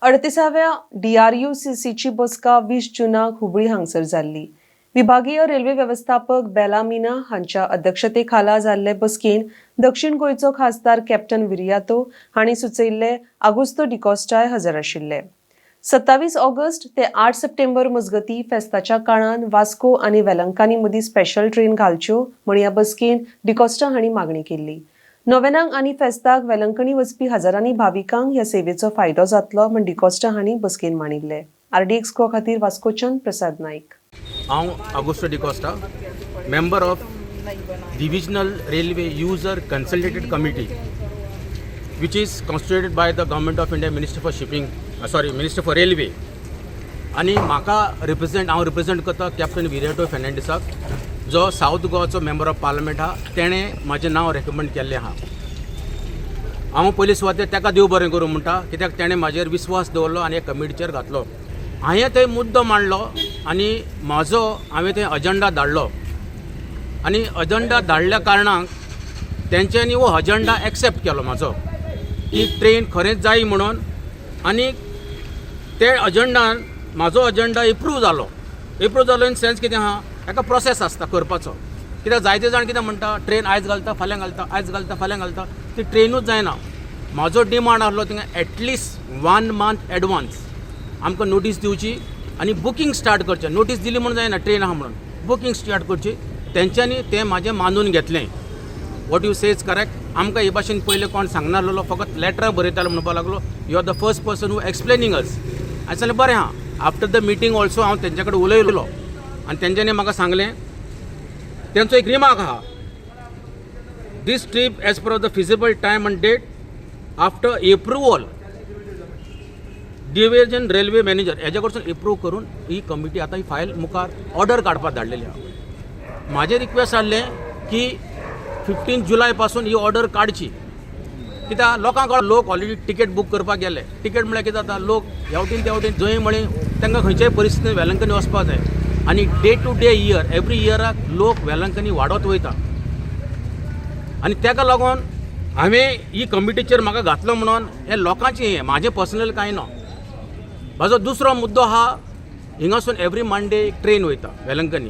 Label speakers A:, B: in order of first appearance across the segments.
A: 38व्या DRUCCची बसका 20 जूनाक हुबळी हांगसर जाल्ली। विभागीय रेल्वे व्यवस्थापक बेला मीना हांच्या अध्यक्षतेखाला जाल्ले बसकेन दक्षिण गोंयचो खासदार कॅप्टन विरियातो हांणी सुचयिल्ले आगुस्तो डिकॉस्टाय हजर आशिल्ले। 27 ऑगस्ट ते 8 सप्टेंबर मजगती फेस्ताच्या काळान वास्को आनी वेलंकानी मदीं स्पेशल ट्रेन घालच्यो म्हण ह्या बसकेन डिकॉस्टा हांणी मागणी केल्ली। नोवेनाक आनी फेस्ताक वेलंकणी वचपी हजारांनी भाविकांक ह्या सेवेचो फायदो जातलो म्हण डिकॉस्टा हांणी बसकेन मानिल्ले। RDX गो खातीर वास्कोच्यान प्रसाद नाईक।
B: हांव Augusto D'Costa, member of divisional railway user consultative committee which is constituted by the government of India Minister for Railway आणि म्हाका हांव रिप्रेझेंट करता कॅप्टन विरियातो फेर्नांडीसाक, जो साऊथ गोवाचो मेंबर ऑफ पार्लमेंट हा। तेणें म्हाजें नांव रेकमेंड केल्लें आहा। हांव पयलीं सुवातेर ताका देव बरें करूं म्हणटा, कित्याक तेणें म्हाजेर विस्वास दवरलो आनी एक कमिटीचेर घातलो। हांवें थंय मुद्दो मांडलो आनी हांवें थंय अजेंडा धाडलो आनी अजेंडा धाडल्या कारणाक तेंच्यांनी हो अजेंडा एक्सेप्ट केलो म्हाजो, की ट्रेन खरेंच जाय म्हणून। आनी ते अजेंडान म्हाजो अजेंडा एप्रूव जालो इन सेन्स कितें आहा, ताका प्रोसेस आसता करपाचो। कित्याक जायते जाण कितें म्हणटा, ट्रेन आयज घालता फाल्यां घालता, आयज घालता फाल्यां घालता, ती ट्रेनूच जायना। म्हाजो डिमांड आसलो थिंगा एटलिस्ट 1 मंथ एडवान्स आमकां नोटीस दिवची आनी बुकींग स्टार्ट करचें। नोटीस दिली म्हणून जायना, ट्रेन आहा म्हणून बुकींग स्टार्ट करची। तेंच्यांनी तें म्हाजें मानून घेतलें। What you say is correct. आमकां हे भाशेन पयलीं कोण सांगनासलो, फकत लेटरां बरयतालो म्हणपाक लागलो, you are the first person who explaining अस। हांवें सांगलें बरें आहा। आफ्टर द मिटींग ऑल्सो हांव तेंच्या कडेन उलयलो आनी तेंच्यांनी म्हाका सांगलें, तेंचो एक रिमार्क आहा, this trip as per the feasible time and date after approval division railway manager हेजे कडसून एप्रूव करून ही कमिटी आतां ही फायल मुखार ऑर्डर काडपाक धाडलेली आहा। म्हाजें रिक्वेस्ट आसलें की 15 जुलय पासून ही ऑर्डर काडची, कित्याक लोक ऑलरेडी टिकेट बूक करपाक गेले। टिकेट म्हळ्यार कितें जाता, लोक ह्या वटेन त्या वटेन जंय म्हळें तांकां खंयच्याय परिस्थितीन वेलंकनी वचपाक जाय आनी डे टू डे एवरी इयराक लोक वेलंकनी वाडत वयता। आनी ताका लागून हांवें ही कमिटीचेर म्हाका घातलो म्हणून हें लोकांचें हें म्हाजें पर्सनल कांय ना। म्हाजो दुसरो मुद्दो आहा, हिंगासून एवरी मंडे एक ट्रेन वयता वेलंकनी,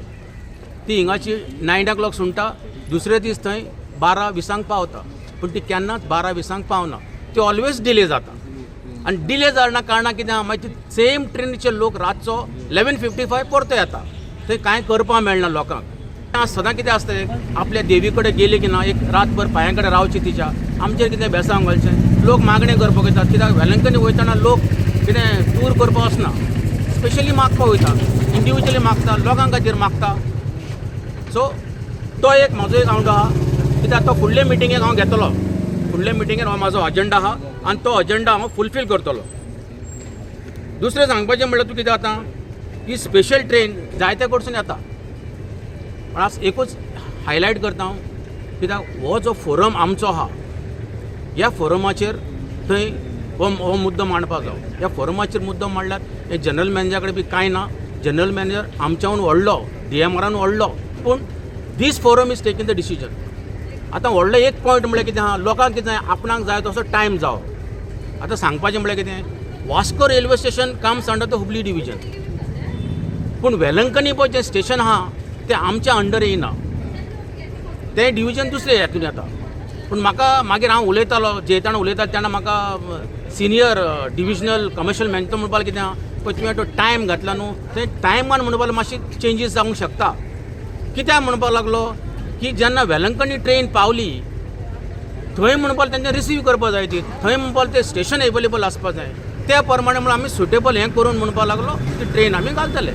B: ती हिंगाची 9 o'clock सुंटा, दुसरे दीस थंय 12:20 पावता, पूण ती केन्नाच 12:20 पावना, ती ऑलवेज डिले जाता। आनी डिले जाल्या कारणाक कितें आहा, मागीर सेम ट्रेनीचे लोक रातचो 11:55 परतो येता, थंय कांय करपाक मेळना लोकांक। सदां कितें आसता, आपल्या देवी कडेन गेले की ना एक रातभर पांया कडेन रावची तिच्या, आमचेर कितें बेसांव घालचें। लोक मागणें करपाक वयतात, कित्याक वेलंकनी वयतना लोक कितें टूर करपाक वचना, स्पेशली मागपाक वयता, इंडिविज्युअली मागता, लोकां खातीर मागता। सो तो एक म्हाजो एक हांव आहा, कित्याक तो फुडले मिटिंगेक हांव घेतलो। फुडले मिटिंगेर हो म्हाजो अजेंडा आहा आनी तो अजेंडा हांव फुलफील करतलो। दुसरें सांगपाचें म्हणल्यार तूं कितें जाता, ही स्पेशल ट्रेन जायते कडसून येता, पण आज एकूच हायलायट करता हांव, कित्याक हो जो फोरम आमचो आहा, ह्या फोरमाचेर थंय हो मुद्दो मांडपाक जावो। ह्या फोरमाचेर मुद्दो मांडल्यार हे जनरल मॅनेजरा कडेन बी कांय ना। जनरल मॅनेजर आमच्याहून व्हडलो, DMRान व्हडलो, पूण this forum is taking the decision. आतां व्हडलो एक पॉयंट म्हळ्यार कितें आहा, लोकांक कितें आपणाक जाय तसो टायम जावो। आतां सांगपाचें म्हळ्यार कितें, Vasco railway station comes under the Hubli division, पूण वेलंकनी पळय जें स्टेशन आहा तें आमच्या अंडर येयना, तें डिविजन दुसरे हातून येता। पूण म्हाका मागीर हांव उलयतालो, जेताना उलयता तेन्ना म्हाका सिनियर डिविजनल कमर्शियल मॅनेजर म्हणपाक कितें आहा, पळय तुवें तो टायम घातला न्हू, थंय टायमान म्हणपाक मातशी चेंजीस जावंक शकता। कित्याक म्हणपाक लागलो, की जेन्ना वेलंकनी ट्रेन पावली थंय म्हणपाक तेंच्यानी रिसीव करपाक जाय ती, थंय म्हणपाक ते स्टेशन एवेलेबल आसपाक जाय, त्या प्रमाणे म्हणून आमी सुटेबल हें करून म्हणपाक लागलो ती ट्रेन आमी घालतले।